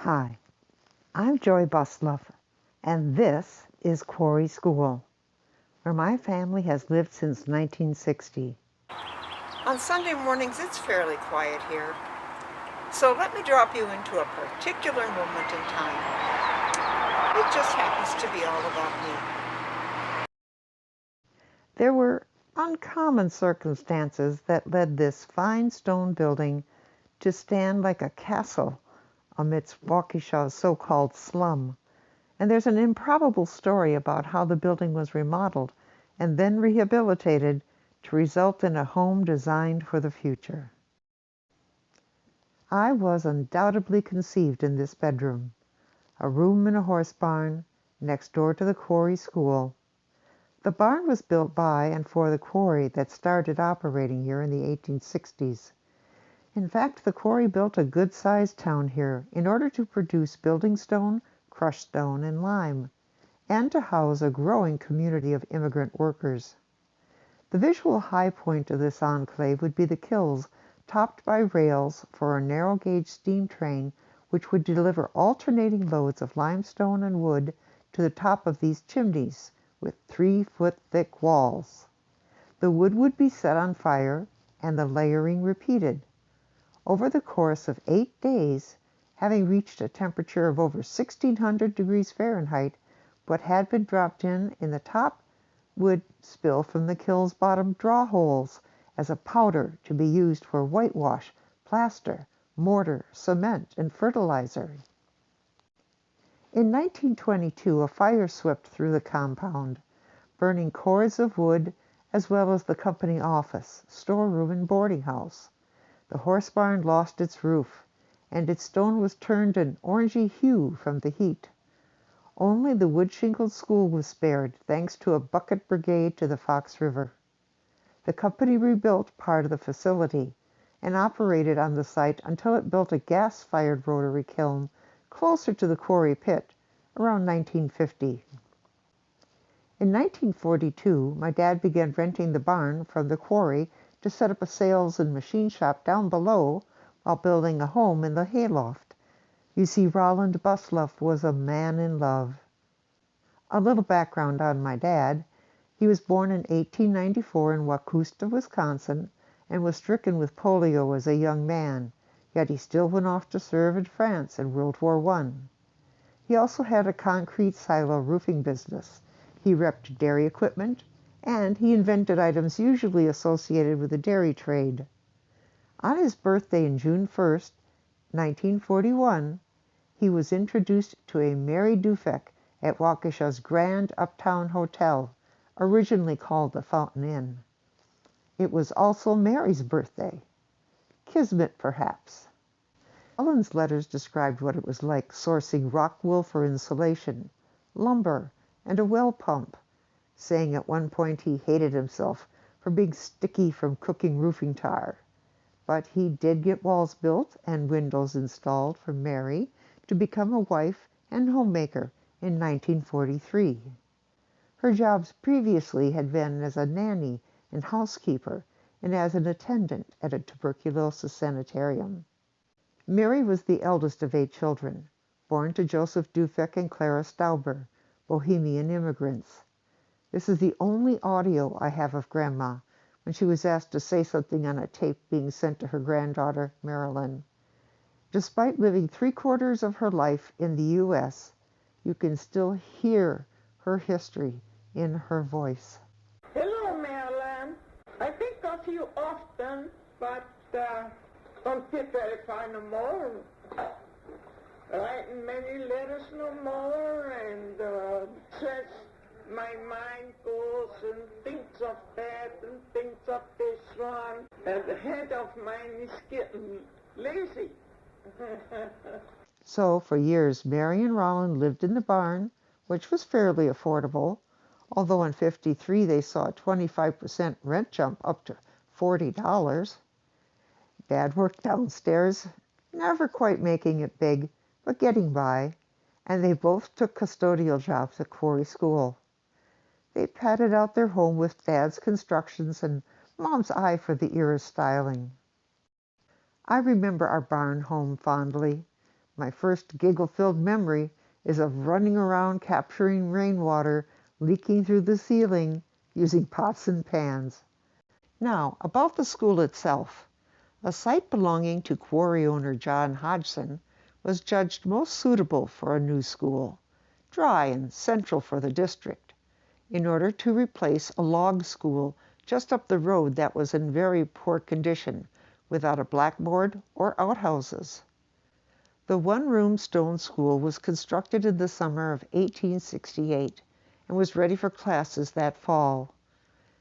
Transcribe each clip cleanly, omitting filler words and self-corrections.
Hi, I'm Joy Busluff, and this is Quarry School, where my family has lived since 1960. On Sunday mornings, it's fairly quiet here. So let me drop you into a particular moment in time. It just happens to be all about me. There were uncommon circumstances that led this fine stone building to stand like a castle amidst Waukesha's so-called slum. And there's an improbable story about how the building was remodeled and then rehabilitated to result in a home designed for the future. I was undoubtedly conceived in this bedroom, a room in a horse barn next door to the Quarry School. The barn was built by and for the quarry that started operating here in the 1860s. In fact, the quarry built a good-sized town here in order to produce building stone, crushed stone, and lime, and to house a growing community of immigrant workers. The visual high point of this enclave would be the quills, topped by rails for a narrow-gauge steam train which would deliver alternating loads of limestone and wood to the top of these chimneys with 3-foot-thick walls. The wood would be set on fire and the layering repeated. Over the course of 8 days, having reached a temperature of over 1600 degrees Fahrenheit, what had been dropped in the top would spill from the kill's bottom draw holes as a powder to be used for whitewash, plaster, mortar, cement, and fertilizer. In 1922, a fire swept through the compound, burning cords of wood as well as the company office, storeroom, and boarding house. The horse barn lost its roof, and its stone was turned an orangey hue from the heat. Only the wood-shingled school was spared, thanks to a bucket brigade to the Fox River. The company rebuilt part of the facility and operated on the site until it built a gas-fired rotary kiln closer to the quarry pit around 1950. In 1942, my dad began renting the barn from the quarry to set up a sales and machine shop down below while building a home in the hayloft. You see, Roland Busluff was a man in love. A little background on my dad. He was born in 1894 in Waukesha, Wisconsin, and was stricken with polio as a young man, yet he still went off to serve in France in World War I. He also had a concrete silo roofing business. He repped dairy equipment, and he invented items usually associated with the dairy trade. On his birthday in June 1st, 1941, he was introduced to a Mary Dufek at Waukesha's Grand Uptown Hotel, originally called the Fountain Inn. It was also Mary's birthday. Kismet, perhaps. Ellen's letters described what it was like sourcing rock wool for insulation, lumber, and a well pump, saying at one point he hated himself for being sticky from cooking roofing tar. But he did get walls built and windows installed for Mary to become a wife and homemaker in 1943. Her jobs previously had been as a nanny and housekeeper and as an attendant at a tuberculosis sanitarium. Mary was the eldest of 8 children, born to Joseph Dufek and Clara Stauber, Bohemian immigrants. This is the only audio I have of Grandma when she was asked to say something on a tape being sent to her granddaughter, Marilyn. Despite living 3/4 of her life in the U.S., you can still hear her history in her voice. Hello, Marilyn. I think of you often, but don't get very far no more. Writing many letters no more, and since my mind goes and thinks of that and thinks of this one, and the head of mine is getting lazy. So for years, Mary and Roland lived in the barn, which was fairly affordable, although in '53 they saw a 25% rent jump up to $40. Dad worked downstairs, never quite making it big, but getting by, and they both took custodial jobs at Quarry School. They padded out their home with Dad's constructions and Mom's eye for the era's styling. I remember our barn home fondly. My first giggle-filled memory is of running around capturing rainwater leaking through the ceiling using pots and pans. Now, about the school itself. A site belonging to quarry owner John Hodgson was judged most suitable for a new school, dry and central for the district, in order to replace a log school just up the road that was in very poor condition, without a blackboard or outhouses. The one-room stone school was constructed in the summer of 1868 and was ready for classes that fall.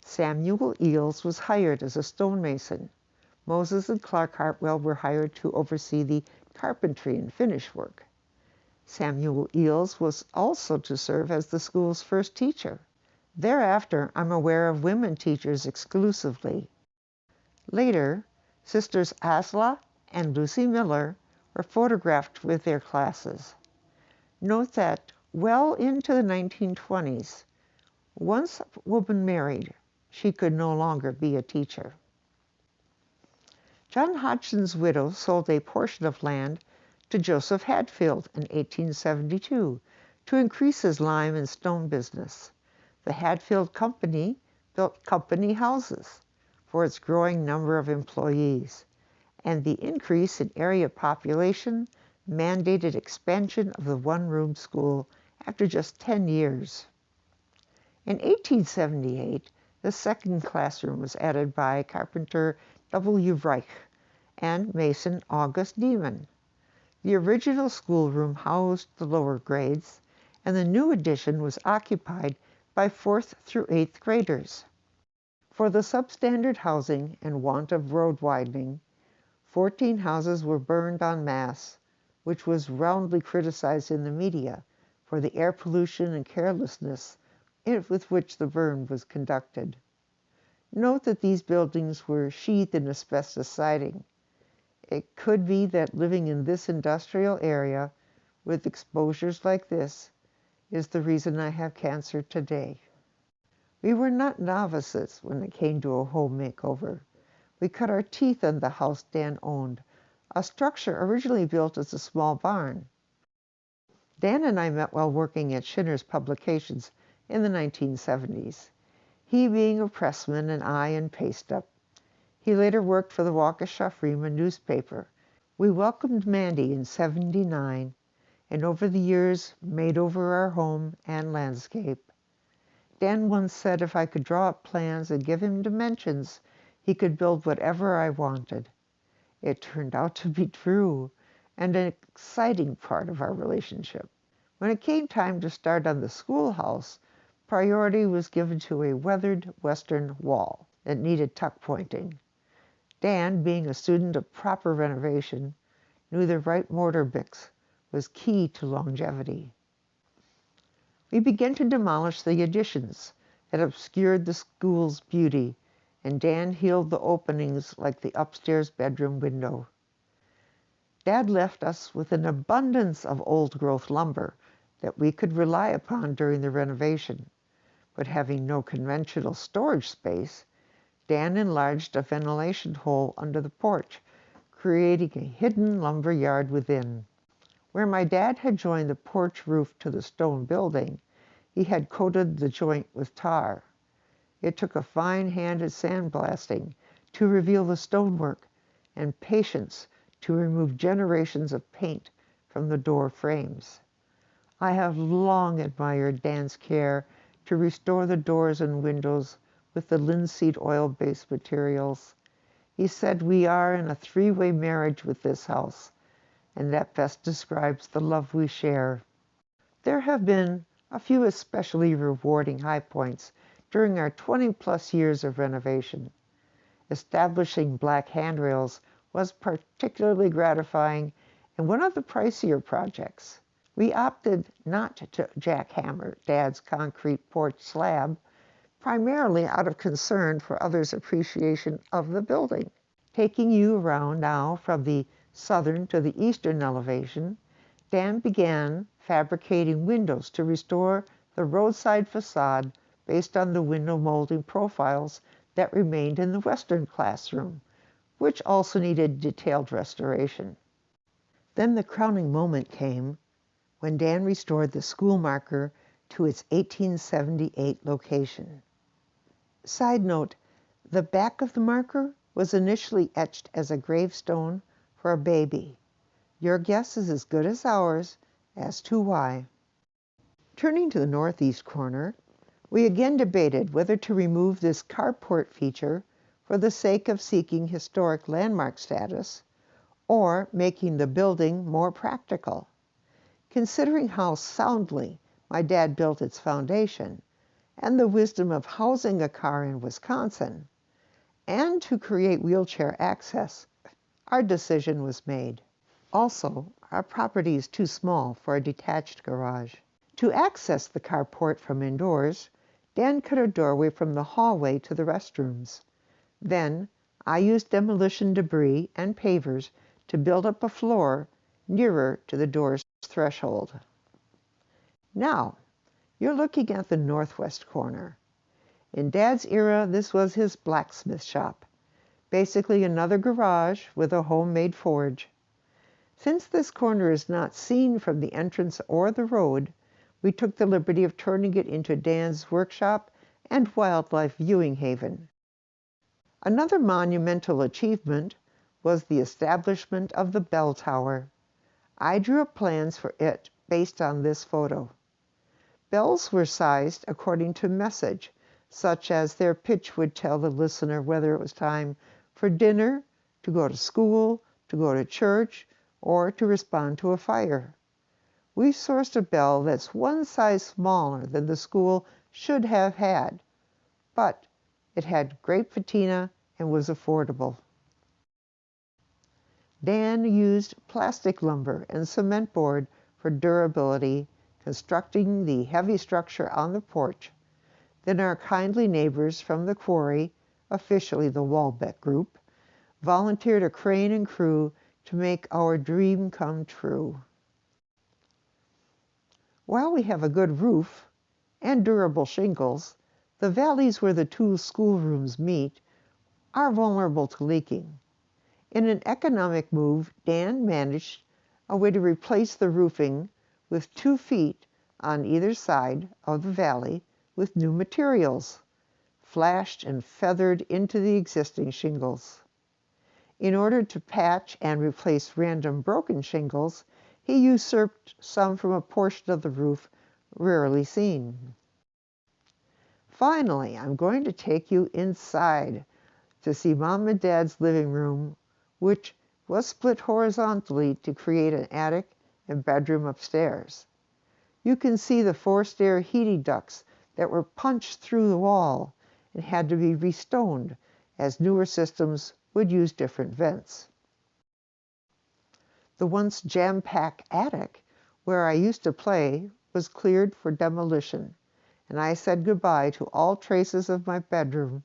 Samuel Eels was hired as a stonemason. Moses and Clark Hartwell were hired to oversee the carpentry and finish work. Samuel Eels was also to serve as the school's first teacher. Thereafter, I'm aware of women teachers exclusively. Later, Sisters Asla and Lucy Miller were photographed with their classes. Note that well into the 1920s, once a woman married, she could no longer be a teacher. John Hodgson's widow sold a portion of land to Joseph Hadfield in 1872 to increase his lime and stone business. The Hadfield Company built company houses for its growing number of employees, and the increase in area population mandated expansion of the one-room school after just 10 years. In 1878, the second classroom was added by carpenter W. Reich and mason August Niemann. The original schoolroom housed the lower grades, and the new addition was occupied by 4th through 8th graders. For the substandard housing and want of road widening, 14 houses were burned en masse, which was roundly criticized in the media for the air pollution and carelessness with which the burn was conducted. Note that these buildings were sheathed in asbestos siding. It could be that living in this industrial area with exposures like this is the reason I have cancer today. We were not novices when it came to a home makeover. We cut our teeth on the house Dan owned, a structure originally built as a small barn. Dan and I met while working at Shinner's Publications in the 1970s, he being a pressman and I in paste-up. He later worked for the Waukesha Freeman newspaper. We welcomed Mandy in '79, and over the years made over our home and landscape. Dan once said if I could draw up plans and give him dimensions, he could build whatever I wanted. It turned out to be true, and an exciting part of our relationship. When it came time to start on the schoolhouse, priority was given to a weathered western wall that needed tuck pointing. Dan, being a student of proper renovation, knew the right mortar mix was key to longevity. We began to demolish the additions that obscured the school's beauty, and Dan healed the openings like the upstairs bedroom window. Dad left us with an abundance of old-growth lumber that we could rely upon during the renovation, but having no conventional storage space, Dan enlarged a ventilation hole under the porch, creating a hidden lumber yard within. Where my dad had joined the porch roof to the stone building, he had coated the joint with tar. It took a fine hand at sandblasting to reveal the stonework and patience to remove generations of paint from the door frames. I have long admired Dan's care to restore the doors and windows with the linseed oil-based materials. He said we are in a three-way marriage with this house, and that best describes the love we share. There have been a few especially rewarding high points during our 20-plus years of renovation. Establishing black handrails was particularly gratifying and one of the pricier projects. We opted not to jackhammer Dad's concrete porch slab, primarily out of concern for others' appreciation of the building. Taking you around now from the southern to the eastern elevation, Dan began fabricating windows to restore the roadside facade based on the window molding profiles that remained in the western classroom, which also needed detailed restoration. Then the crowning moment came when Dan restored the school marker to its 1878 location. Side note, the back of the marker was initially etched as a gravestone for a baby. Your guess is as good as ours as to why. Turning to the northeast corner, we again debated whether to remove this carport feature for the sake of seeking historic landmark status or making the building more practical. Considering how soundly my dad built its foundation and the wisdom of housing a car in Wisconsin, and to create wheelchair access, our decision was made. Also, our property is too small for a detached garage. To access the carport from indoors, Dan cut a doorway from the hallway to the restrooms. Then, I used demolition debris and pavers to build up a floor nearer to the door's threshold. Now, you're looking at the northwest corner. In Dad's era, this was his blacksmith shop, basically another garage with a homemade forge. Since this corner is not seen from the entrance or the road, we took the liberty of turning it into Dan's workshop and wildlife viewing haven. Another monumental achievement was the establishment of the bell tower. I drew up plans for it based on this photo. Bells were sized according to message, such as their pitch would tell the listener whether it was time for dinner, to go to school, to go to church, or to respond to a fire. We sourced a bell that's one size smaller than the school should have had, but it had great patina and was affordable. Dan used plastic lumber and cement board for durability, constructing the heavy structure on the porch. Then our kindly neighbors from the quarry, officially the Walbeck Group, volunteered a crane and crew to make our dream come true. While we have a good roof and durable shingles, the valleys where the two schoolrooms meet are vulnerable to leaking. In an economic move, Dan managed a way to replace the roofing with 2 feet on either side of the valley with new materials, flashed and feathered into the existing shingles. In order to patch and replace random broken shingles, he usurped some from a portion of the roof rarely seen. Finally, I'm going to take you inside to see Mom and Dad's living room, which was split horizontally to create an attic and bedroom upstairs. You can see the forced air heating ducts that were punched through the wall and had to be restoned, as newer systems would use different vents. The once jam-packed attic, where I used to play, was cleared for demolition, and I said goodbye to all traces of my bedroom.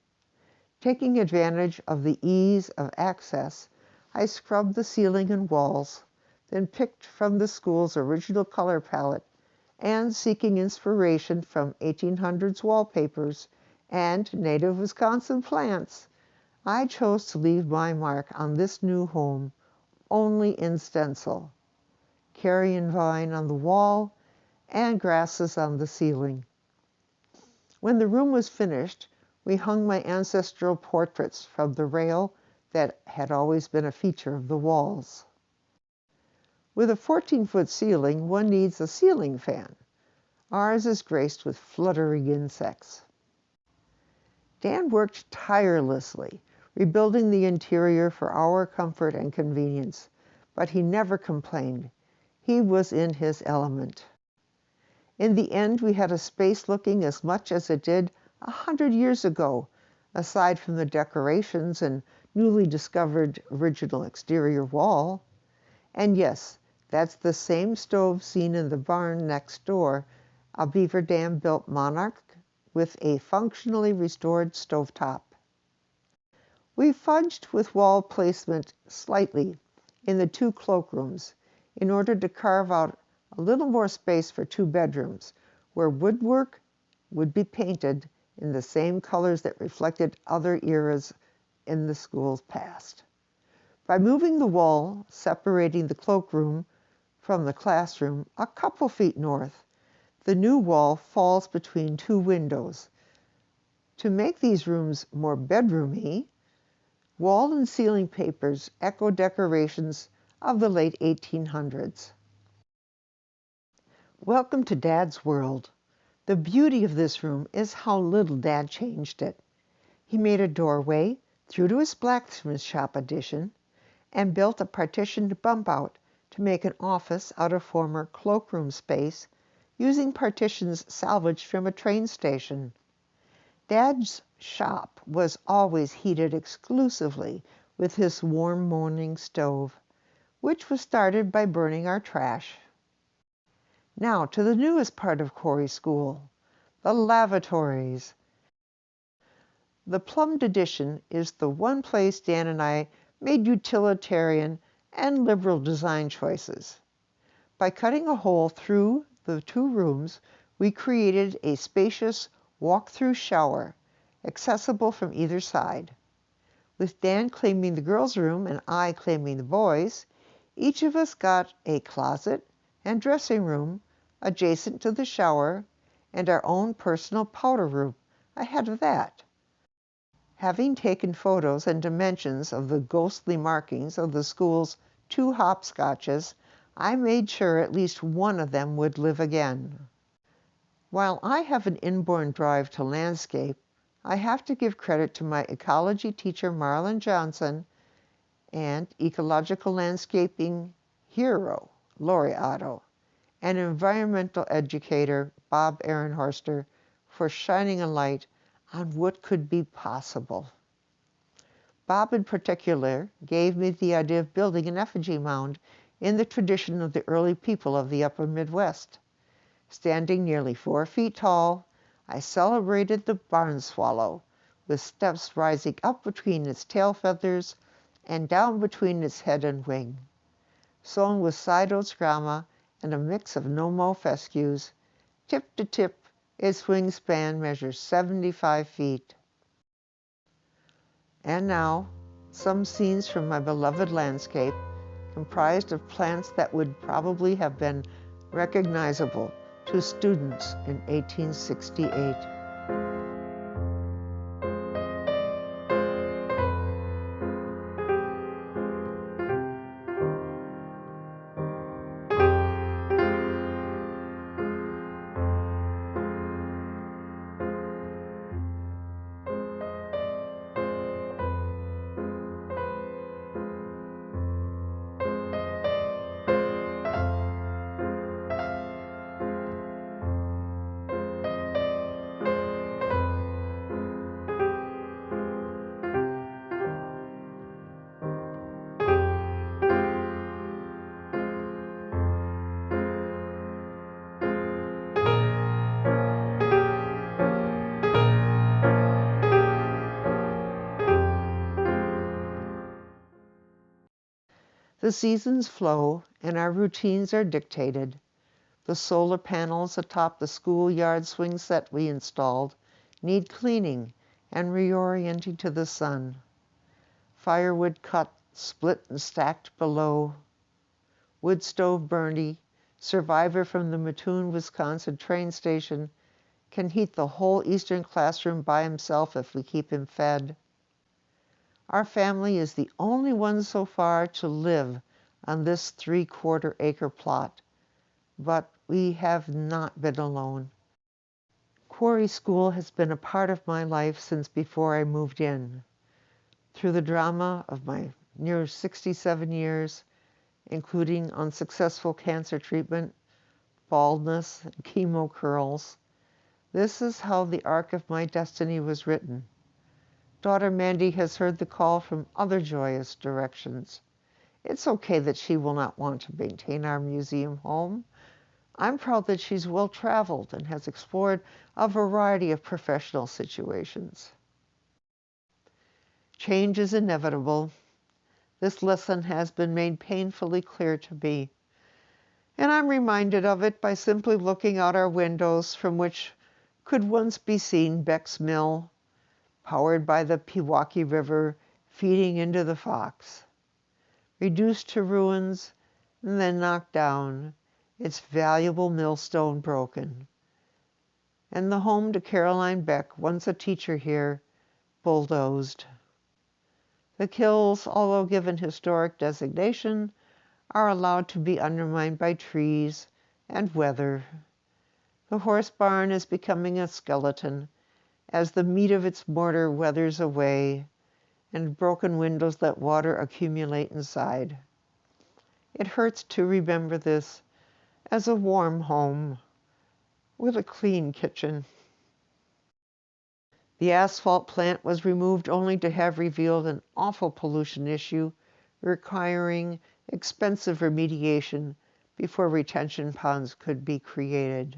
Taking advantage of the ease of access, I scrubbed the ceiling and walls, then picked from the school's original color palette, and seeking inspiration from 1800s wallpapers and native Wisconsin plants, I chose to leave my mark on this new home only in stencil, carrion vine on the wall, and grasses on the ceiling. When the room was finished, we hung my ancestral portraits from the rail that had always been a feature of the walls. With a 14-foot ceiling, one needs a ceiling fan. Ours is graced with fluttering insects. Dan worked tirelessly, rebuilding the interior for our comfort and convenience, but he never complained. He was in his element. In the end, we had a space looking as much as it did 100 years ago, aside from the decorations and newly discovered original exterior wall. And yes, that's the same stove seen in the barn next door, a Beaver Dam-built Monarch with a functionally restored stovetop. We fudged with wall placement slightly in the 2 cloakrooms in order to carve out a little more space for 2 bedrooms, where woodwork would be painted in the same colors that reflected other eras in the school's past. By moving the wall separating the cloakroom from the classroom a couple feet north, the new wall falls between two windows. To make these rooms more bedroomy, wall and ceiling papers echo decorations of the late 1800s. Welcome to Dad's world. The beauty of this room is how little Dad changed it. He made a doorway through to his blacksmith shop addition and built a partitioned bump out to make an office out of former cloakroom space using partitions salvaged from a train station. Dad's shop was always heated exclusively with his warm morning stove, which was started by burning our trash. Now to the newest part of Quarry School, the lavatories. The plumbed addition is the one place Dan and I made utilitarian and liberal design choices. By cutting a hole through the two rooms, we created a spacious walk-through shower, accessible from either side. With Dan claiming the girls' room and I claiming the boys', each of us got a closet and dressing room adjacent to the shower and our own personal powder room ahead of that. Having taken photos and dimensions of the ghostly markings of the school's two hopscotches, I made sure at least one of them would live again. While I have an inborn drive to landscape, I have to give credit to my ecology teacher Marlon Johnson and ecological landscaping hero Lori Otto and environmental educator Bob Ehrenhorster for shining a light on what could be possible. Bob in particular gave me the idea of building an effigy mound in the tradition of the early people of the upper Midwest. Standing nearly 4 feet tall, I celebrated the barn swallow, with steps rising up between its tail feathers and down between its head and wing. Sown with side oats grama and a mix of no-mow fescues, tip to tip, its wingspan measures 75 feet. And now, some scenes from my beloved landscape, comprised of plants that would probably have been recognizable to students in 1868. The seasons flow and our routines are dictated. The solar panels atop the schoolyard swing set we installed need cleaning and reorienting to the sun. Firewood cut, split and stacked below. Wood stove Bernie, survivor from the Mattoon, Wisconsin train station, can heat the whole eastern classroom by himself if we keep him fed. Our family is the only one so far to live on this 3/4 acre plot, but we have not been alone. Quarry School has been a part of my life since before I moved in. Through the drama of my near 67 years, including unsuccessful cancer treatment, baldness, and chemo curls, this is how the arc of my destiny was written. Daughter Mandy has heard the call from other joyous directions. It's okay that she will not want to maintain our museum home. I'm proud that she's well-traveled and has explored a variety of professional situations. Change is inevitable. This lesson has been made painfully clear to me, and I'm reminded of it by simply looking out our windows from which could once be seen Beck's Mill, powered by the Pewaukee River feeding into the Fox. reduced to ruins, and then knocked down, its valuable millstone broken. And the home to Caroline Beck, once a teacher here, bulldozed. The kills, although given historic designation, are allowed to be undermined by trees and weather. The horse barn is becoming a skeleton as the meat of its mortar weathers away and broken windows let water accumulate inside. It hurts to remember this as a warm home with a clean kitchen. The asphalt plant was removed only to have revealed an awful pollution issue requiring expensive remediation before retention ponds could be created.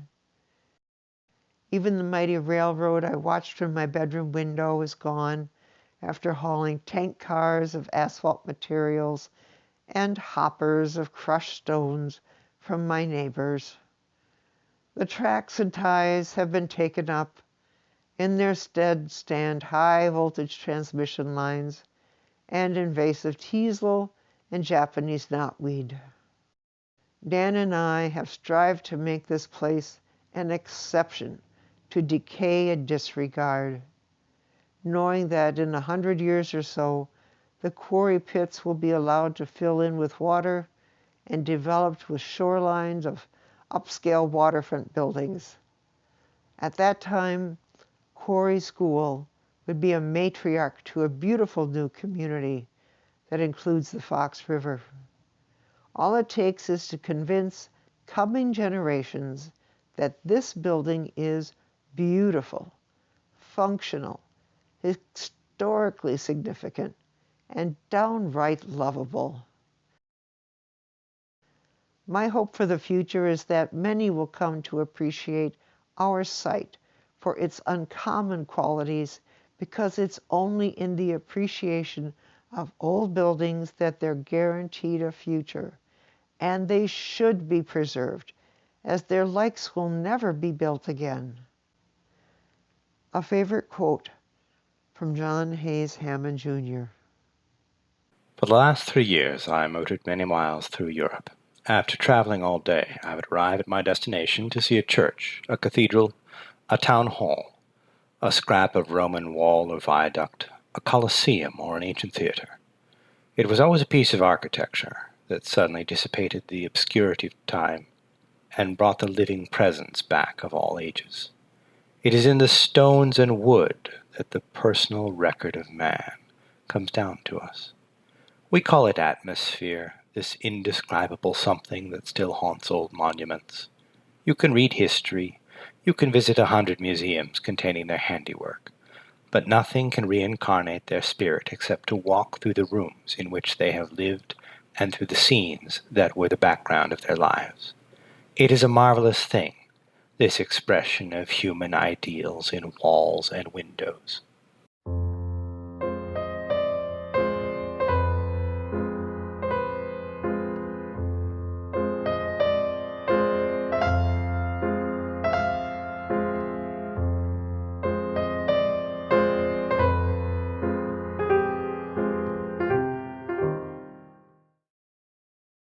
Even the mighty railroad I watched from my bedroom window is gone after hauling tank cars of asphalt materials and hoppers of crushed stones from my neighbors. The tracks and ties have been taken up. In their stead stand high-voltage transmission lines and invasive teasel and Japanese knotweed. Dan and I have strived to make this place an exception to decay and disregard, knowing that in 100 years or so, the quarry pits will be allowed to fill in with water and developed with shorelines of upscale waterfront buildings. At that time, Quarry School would be a matriarch to a beautiful new community that includes the Fox River. All it takes is to convince coming generations that this building is beautiful, functional, historically significant, and downright lovable. My hope for the future is that many will come to appreciate our site for its uncommon qualities, because it's only in the appreciation of old buildings that they're guaranteed a future, and they should be preserved, as their likes will never be built again. A favorite quote from John Hayes Hammond, Jr. For the last 3 years I motored many miles through Europe. After traveling all day, I would arrive at my destination to see a church, a cathedral, a town hall, a scrap of Roman wall or viaduct, a coliseum or an ancient theatre. It was always a piece of architecture that suddenly dissipated the obscurity of time and brought the living presence back of all ages. It is in the stones and wood that the personal record of man comes down to us. We call it atmosphere, this indescribable something that still haunts old monuments. You can read history, you can visit 100 museums containing their handiwork, but nothing can reincarnate their spirit except to walk through the rooms in which they have lived and through the scenes that were the background of their lives. It is a marvelous thing, this expression of human ideals in walls and windows.